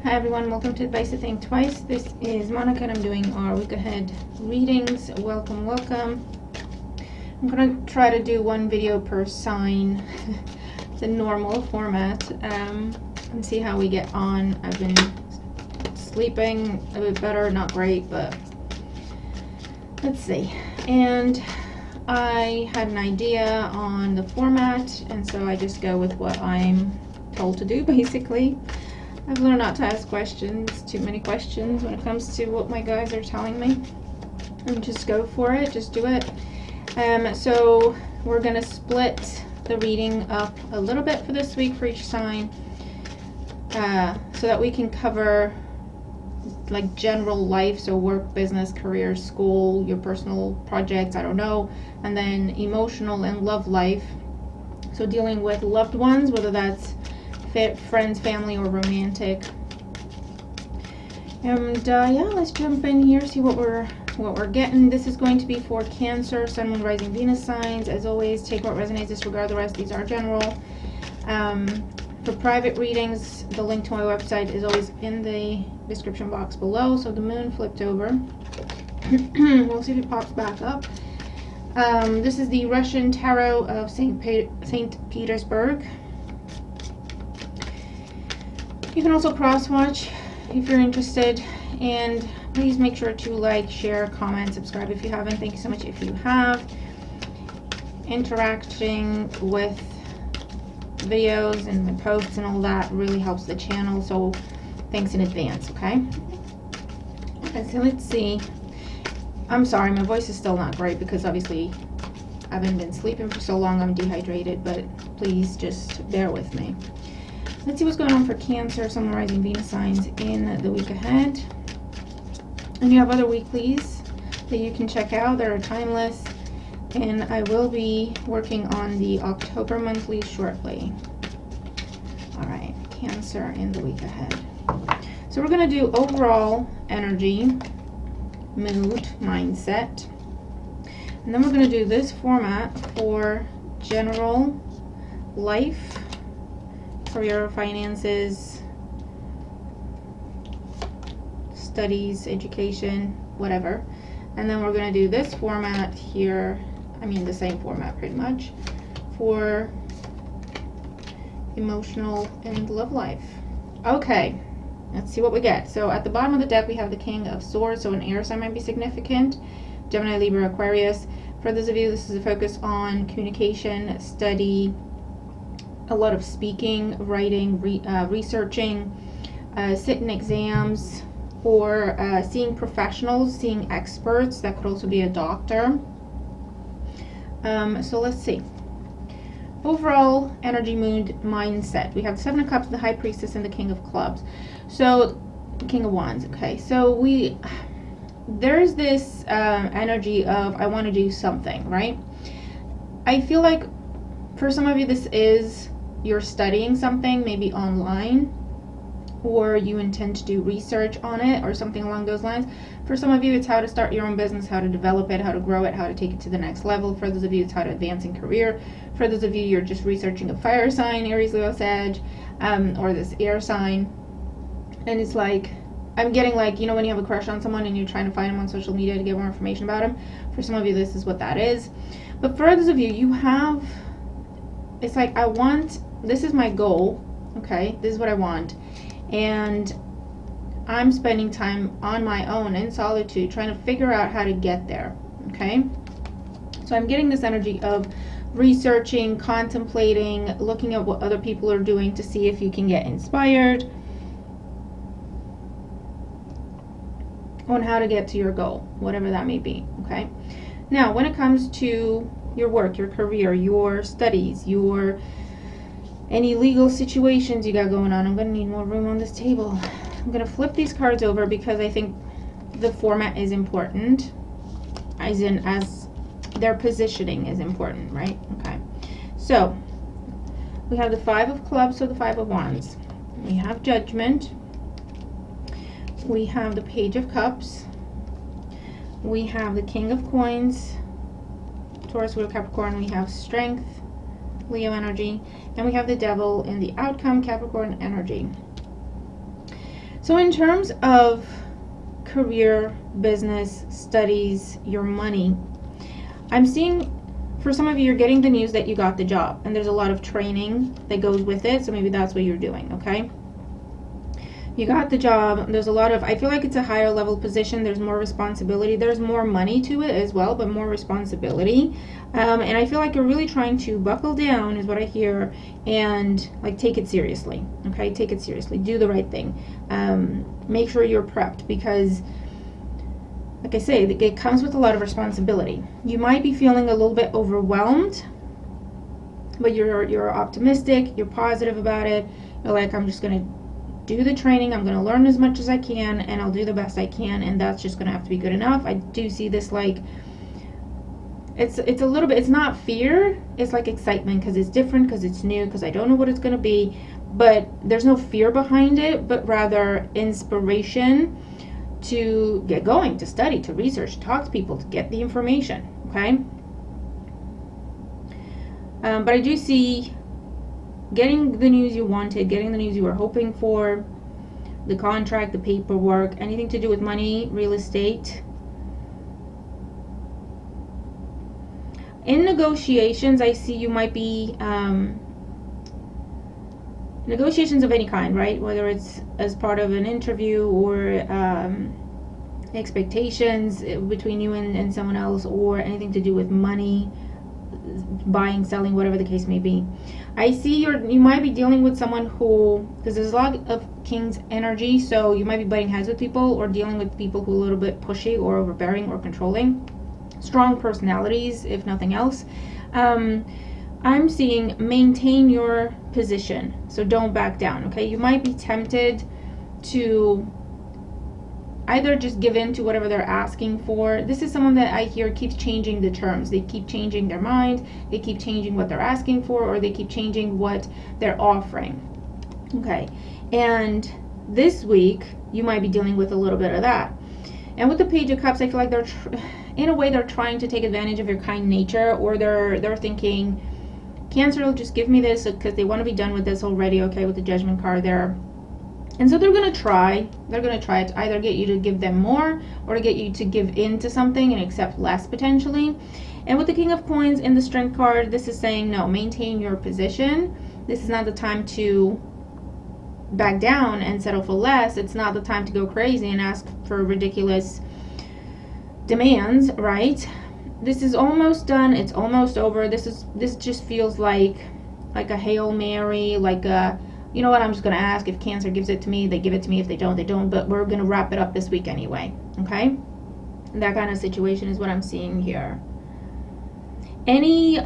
Hi everyone, welcome to Advice to Think Twice. This is Monica and I'm doing our week ahead readings. Welcome, welcome. I'm going to try to do one video per sign, the normal format, and see how we get on. I've been sleeping a bit better, not great, but let's see. And I had an idea on the format, and so I just go with what I'm told to do, basically. I've learned not to ask questions, too many questions when it comes to what my guys are telling me. And just go for it, just do it. So we're going to split the reading up a little bit for this week for each sign, so that we can cover like general life, so work, business, career, school, your personal projects, I don't know, and then emotional and love life, so dealing with loved ones, whether that's friends, family, or romantic. And yeah, let's jump in here, see what we're getting. This is going to be for Cancer, Sun, Moon, Rising, Venus signs. As always, take what resonates, disregard the rest. These are general. For private readings, the link to my website is always in the description box below. So the moon flipped over. We'll see if it pops back up. This is the Russian Tarot of St. Petersburg. You can also cross-watch if you're interested, and please make sure to like, share, comment, subscribe if you haven't. Thank you so much if you have. Interacting with videos and my posts and all that really helps the channel, so thanks in advance, okay? Okay, so let's see. I'm sorry, my voice is still not great because obviously I haven't been sleeping for so long. I'm dehydrated, but please just bear with me. Let's see what's going on for Cancer, Sun, Rising, Venus signs in the week ahead. And you have other weeklies that you can check out that are timeless. And I will be working on the October monthly shortly. All right, Cancer in the week ahead. So we're going to do overall energy, mood, mindset. And then we're going to do this format for general life, career, finances, studies, education, whatever. And then we're going to do this format here, I mean the same format pretty much, for emotional and love life. Okay, let's see what we get. So at the bottom of the deck we have the King of Swords, so an air sign might be significant. Gemini, Libra, Aquarius. For those of you, this is a focus on communication, study, a lot of speaking, writing, researching, sitting exams, or seeing professionals, seeing experts. That could also be a doctor. So let's see. Overall energy, mood, mindset. We have the Seven of Cups, the High Priestess, and the King of Clubs. So King of Wands. Okay, so there's this energy of I want to do something, right? I feel like for some of you this is you're studying something, maybe online, or you intend to do research on it or something along those lines. For some of you, it's how to start your own business, how to develop it, how to grow it, how to take it to the next level. For those of you, it's how to advance in career. For those of you, you're just researching a fire sign, Aries, Leo, Sag, or this air sign. And it's like, I'm getting like, you know, when you have a crush on someone and you're trying to find them on social media to get more information about them. For some of you, this is what that is. But for others of you, it's like, this is my goal, okay? This is what I want. And I'm spending time on my own in solitude trying to figure out how to get there, okay? So I'm getting this energy of researching, contemplating, looking at what other people are doing to see if you can get inspired on how to get to your goal, whatever that may be, okay? Now, when it comes to your work, your career, your studies, any legal situations you got going on, I'm going to need more room on this table. I'm going to flip these cards over because I think the format is important, as their positioning is important, right? Okay. So, we have the Five of Clubs, so the Five of Wands. We have Judgment. We have the Page of Cups. We have the King of Coins, Taurus, Leo, Capricorn. We have Strength, Leo energy, and we have the Devil in the outcome, Capricorn energy. So in terms of career, business, studies, your money, I'm seeing for some of you, you're getting the news that you got the job, and there's a lot of training that goes with it, so maybe that's what you're doing, okay? You got the job, there's a lot of, I feel like it's a higher level position, there's more responsibility, there's more money to it as well, but more responsibility, and I feel like you're really trying to buckle down, is what I hear, and like take it seriously, okay? Take it seriously, do the right thing, make sure you're prepped, because like I say, it comes with a lot of responsibility. You might be feeling a little bit overwhelmed, but you're optimistic, you're positive about it. You're like, I'm just going to do the training, I'm going to learn as much as I can, and I'll do the best I can, and that's just going to have to be good enough. I do see this like, it's a little bit, it's not fear, it's like excitement, because it's different, because it's new, because I don't know what it's going to be, but there's no fear behind it, but rather inspiration to get going, to study, to research, to talk to people, to get the information, okay? But I do see getting the news you wanted, getting the news you were hoping for, the contract, the paperwork, anything to do with money, real estate. In negotiations, I see you might be negotiations of any kind, right? Whether it's as part of an interview or expectations between you and someone else, or anything to do with money, buying, selling, whatever the case may be. I see you might be dealing with someone who, because there's a lot of King's energy, so you might be butting heads with people or dealing with people who are a little bit pushy or overbearing or controlling. Strong personalities, if nothing else. I'm seeing maintain your position, so don't back down, okay? You might be tempted to either just give in to whatever they're asking for. This is someone that I hear keeps changing the terms. They keep changing their mind, they keep changing what they're asking for, or they keep changing what they're offering, okay? And this week, you might be dealing with a little bit of that. And with the Page of Cups, I feel like they're, in a way, they're trying to take advantage of your kind nature, or they're thinking, Cancer will just give me this because they want to be done with this already, okay, with the Judgment card there. And so they're going to try to either get you to give them more or to get you to give in to something and accept less potentially. And with the King of Coins and the Strength card, this is saying, no, maintain your position. This is not the time to back down and settle for less. It's not the time to go crazy and ask for ridiculous demands, right? This is almost done. It's almost over. This just feels like a Hail Mary, like a, you know what, I'm just going to ask. If Cancer gives it to me, they give it to me. If they don't, they don't. But we're going to wrap it up this week anyway. Okay? That kind of situation is what I'm seeing here. Anything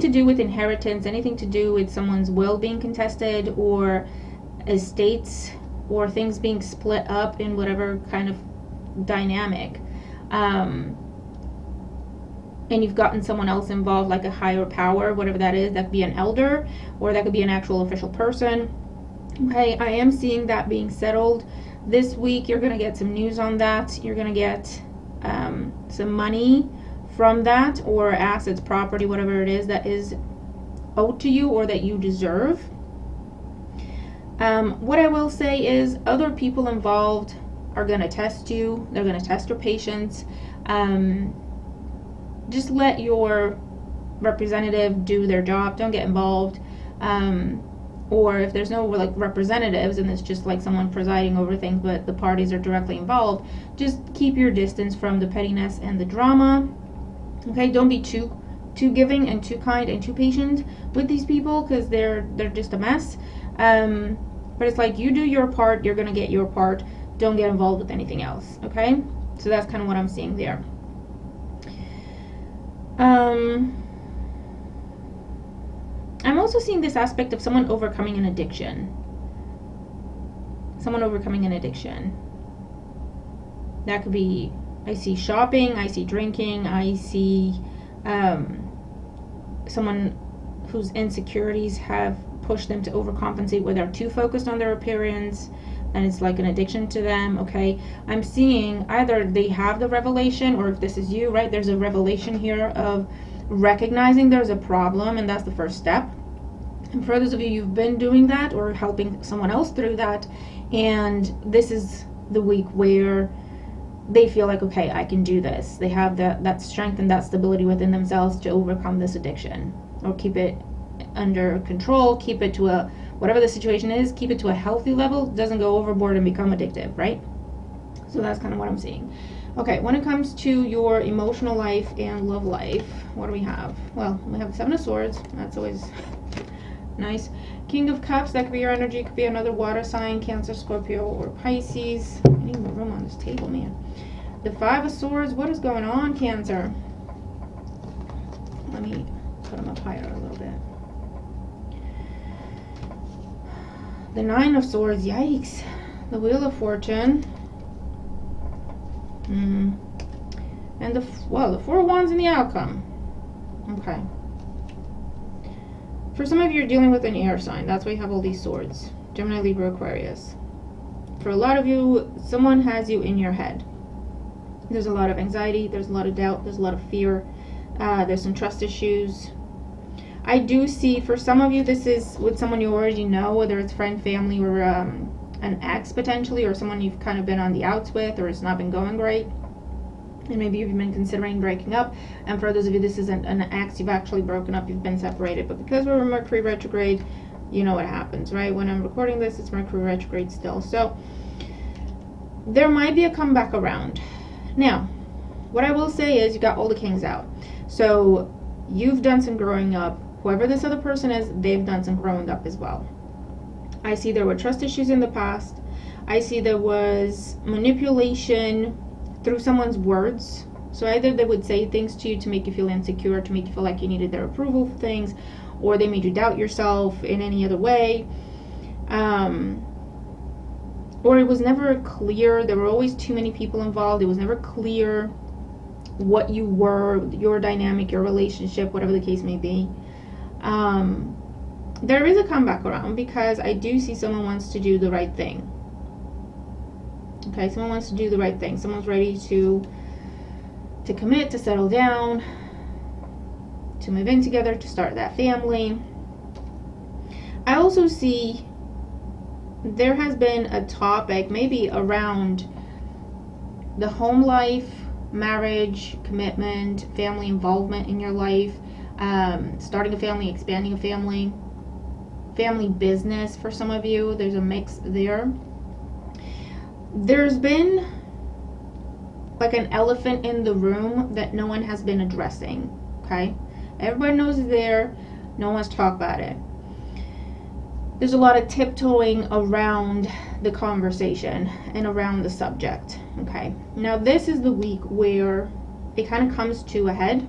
to do with inheritance, anything to do with someone's will being contested, or estates, or things being split up in whatever kind of dynamic. And you've gotten someone else involved, like a higher power, whatever that is. That could be an elder, or that could be an actual official person. Okay, I am seeing that being settled this week. You're going to get some news on that. You're going to get some money from that, or assets, property, whatever it is that is owed to you or that you deserve. What I will say is other people involved are going to test you. They're going to test your patience. Just let your representative do their job. Don't get involved. Or if there's no like representatives and it's just like someone presiding over things, but the parties are directly involved, just keep your distance from the pettiness and the drama. Okay, don't be too giving and too kind and too patient with these people, because they're just a mess. But it's like, you do your part, you're gonna get your part. Don't get involved with anything else. Okay, so that's kind of what I'm seeing there. I'm also seeing this aspect of someone overcoming an addiction. That could be, I see shopping, I see drinking, I see someone whose insecurities have pushed them to overcompensate, where they're too focused on their appearance and it's like an addiction to them. Okay, I'm seeing either they have the revelation, or if this is you, right, there's a revelation here of recognizing there's a problem, and that's the first step. And for others of you, you've been doing that or helping someone else through that, and this is the week where they feel like, okay, I can do this. They have that strength and that stability within themselves to overcome this addiction or keep it under control, keep it to a, whatever the situation is, keep it to a healthy level, doesn't go overboard and become addictive, right? So that's kind of what I'm seeing. Okay, when it comes to your emotional life and love life, what do we have? Well, we have the Seven of Swords. That's always nice. King of Cups, that could be your energy. Could be another water sign, Cancer, Scorpio, or Pisces. I need more room on this table, man. The Five of Swords, what is going on, Cancer? Let me put them up higher a little bit. The Nine of Swords, yikes. The Wheel of Fortune. And the Four of Wands in the outcome. Okay. For some of you, you're dealing with an air sign. That's why you have all these swords. Gemini, Libra, Aquarius. For a lot of you, someone has you in your head. There's a lot of anxiety. There's a lot of doubt. There's a lot of fear. There's some trust issues. I do see, for some of you, this is with someone you already know, whether it's friend, family, or an ex potentially, or someone you've kind of been on the outs with, or it's not been going great. And maybe you've been considering breaking up. And for those of you, this isn't an ex, you've actually broken up, you've been separated. But because we're in Mercury retrograde, you know what happens, right? When I'm recording this, it's Mercury retrograde still. So there might be a comeback around. Now, what I will say is you got all the kings out. So you've done some growing up. Whoever this other person is, they've done some growing up as well. I see there were trust issues in the past. I see there was manipulation through someone's words. So either they would say things to you to make you feel insecure, to make you feel like you needed their approval for things, or they made you doubt yourself in any other way. Or it was never clear. There were always too many people involved. It was never clear what you were, your dynamic, your relationship, whatever the case may be. There is a comeback around because I do see someone wants to do the right thing. Okay, someone wants to do the right thing. Someone's ready to commit, to settle down, to move in together, to start that family. I also see there has been a topic maybe around the home life, marriage, commitment, family involvement in your life, starting a family, expanding a family, family business for some of you. There's a mix there. There's been like an elephant in the room that no one has been addressing, okay? Everybody knows it's there. No one wants to talk about it. There's a lot of tiptoeing around the conversation and around the subject, okay? Now, this is the week where it kind of comes to a head.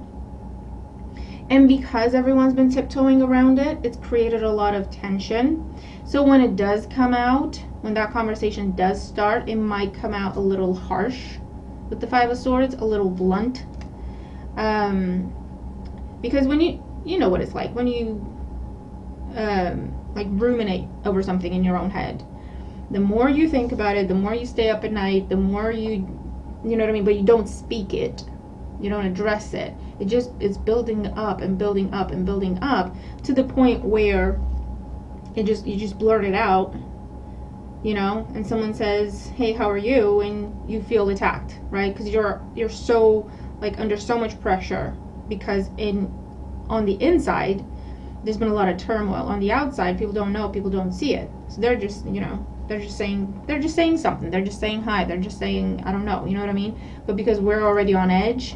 And because everyone's been tiptoeing around it, it's created a lot of tension. So when it does come out, when that conversation does start, it might come out a little harsh with the Five of Swords, a little blunt. Because when you know what it's like, when you like ruminate over something in your own head, the more you think about it, the more you stay up at night, the more you know what I mean, but you don't speak it. You don't address it. It's building up and building up and building up to the point where you just blurt it out, you know, and someone says, "Hey, how are you?" and you feel attacked, right? Because you're so like under so much pressure because on the inside there's been a lot of turmoil. On the outside, people don't know, people don't see it. So they're just, you know, they're just saying something. They're just saying hi. They're just saying, I don't know, you know what I mean? But because we're already on edge,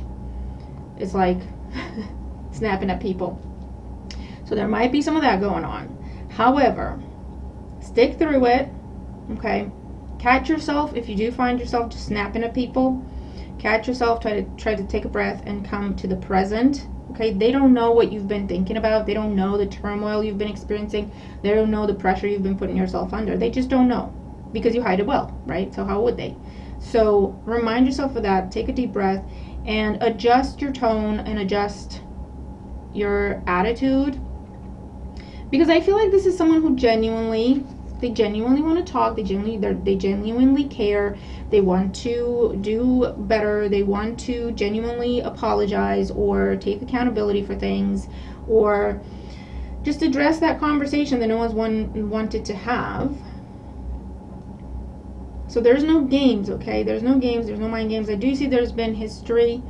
it's like snapping at people. So there might be some of that going on. However, stick through it, okay? Catch yourself if you do find yourself just snapping at people. Catch yourself, try to take a breath and come to the present. Okay, they don't know what you've been thinking about. They don't know the turmoil you've been experiencing. They don't know the pressure you've been putting yourself under. They just don't know because you hide it well, right? So how would they? So remind yourself of that. Take a deep breath and adjust your tone and adjust your attitude. Because I feel like this is someone who genuinely want to talk. They genuinely care. They want to do better. They want to genuinely apologize or take accountability for things, or just address that conversation that no one's wanted to have. So there's no games, okay? There's no games, there's no mind games. I do see there's been history,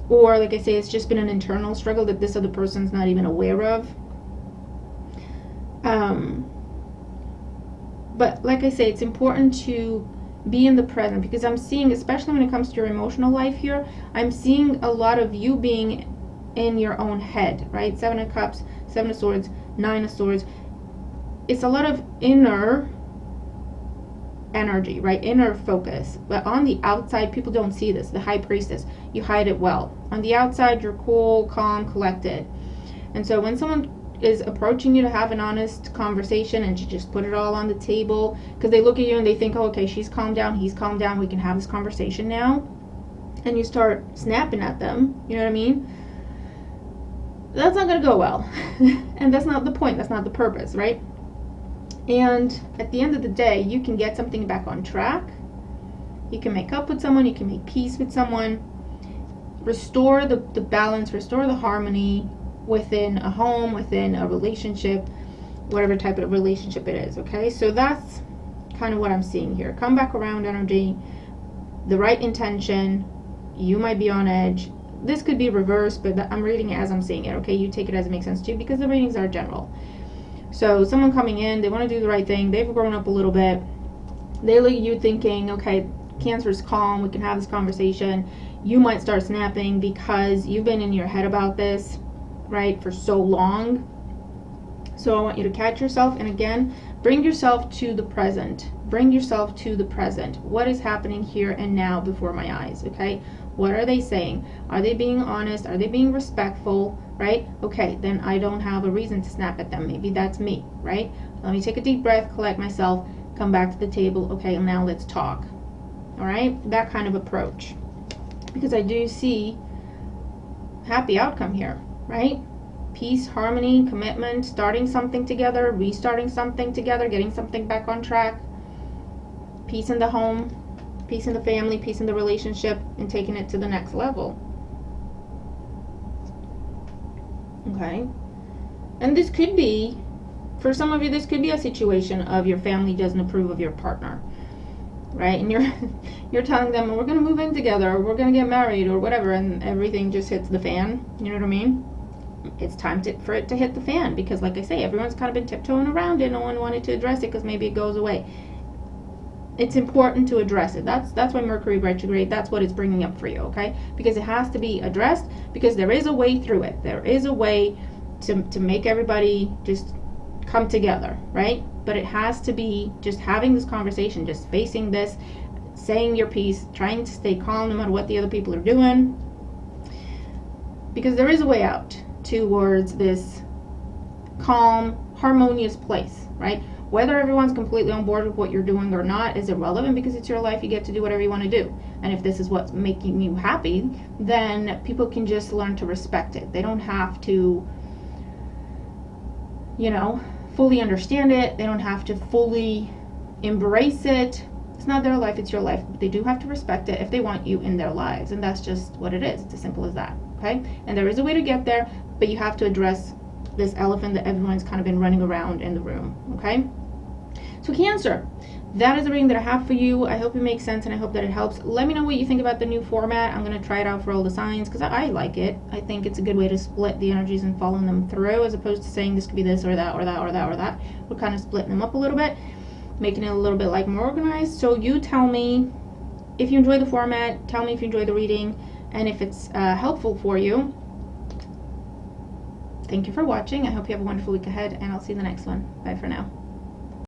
or like I say, it's just been an internal struggle that this other person's not even aware of. But like I say, it's important to be in the present, because I'm seeing, especially when it comes to your emotional life here, I'm seeing a lot of you being in your own head, right? 7 of Cups, 7 of Swords, 9 of Swords. It's a lot of inner energy, right? Inner focus. But on the outside, people don't see this. The High Priestess, you hide it well. On the outside, you're cool, calm, collected. And so when someone is approaching you to have an honest conversation and to just put it all on the table, because they look at you and they think, oh, okay, she's calmed down, he's calmed down, we can have this conversation now, and you start snapping at them, you know what I mean? That's not going to go well. And that's not the point, that's not the purpose, right? And at the end of the day, you can get something back on track, you can make up with someone, you can make peace with someone, restore the balance, restore the harmony within a home, within a relationship, whatever type of relationship it is, okay? So that's kind of what I'm seeing here. Come back around energy, the right intention, you might be on edge. This could be reversed, but I'm reading it as I'm seeing it, okay? You take it as it makes sense to you, because the readings are general. So someone coming in, they want to do the right thing, they've grown up a little bit, they look at you thinking, okay, Cancer's calm, we can have this conversation. You might start snapping because you've been in your head about this, right, for so long. So I want you to catch yourself, and again, bring yourself to the present. Bring yourself to the present. What is happening here and now before my eyes, okay? What are they saying? Are they being honest? Are they being respectful, right? Okay, then I don't have a reason to snap at them. Maybe that's me, right? Let me take a deep breath, collect myself, come back to the table. Okay, now let's talk. All right? That kind of approach. Because I do see happy outcome here, right? Peace, harmony, commitment, starting something together, restarting something together, getting something back on track. Peace in the home, peace in the family, peace in the relationship, and taking it to the next level. Okay? And this could be, for some of you, this could be a situation of your family doesn't approve of your partner, right? And you're telling them, we're going to move in together, or we're going to get married, or whatever, and everything just hits the fan. You know what I mean? It's time for it to hit the fan, because like I say, everyone's kind of been tiptoeing around it. No one wanted to address it because maybe it goes away. It's important to address it. That's why Mercury retrograde, that's what it's bringing up for you, okay? Because it has to be addressed, because there is a way through it. There is a way to make everybody just come together, right? But it has to be just having this conversation, just facing this, saying your piece, trying to stay calm no matter what the other people are doing, because there is a way out towards this calm, harmonious place, right? Whether everyone's completely on board with what you're doing or not is irrelevant, because it's your life. You get to do whatever you want to do. And if this is what's making you happy, then people can just learn to respect it. They don't have to, fully understand it. They don't have to fully embrace it. It's not their life, it's your life. But they do have to respect it if they want you in their lives. And that's just what it is. It's as simple as that, okay? And there is a way to get there, but you have to address this elephant that everyone's kind of been running around in the room, okay? So Cancer, that is the reading that I have for you. I hope it makes sense, and I hope that it helps. Let me know what you think about the new format. I'm going to try it out for all the signs, because I like it. I think it's a good way to split the energies and follow them through, as opposed to saying this could be this or that or that or that or that. We're kind of splitting them up a little bit, making it a little bit more organized. So you tell me if you enjoy the format, tell me if you enjoy the reading, and if it's helpful for you. Thank you for watching. I hope you have a wonderful week ahead, and I'll see you in the next one. Bye for now.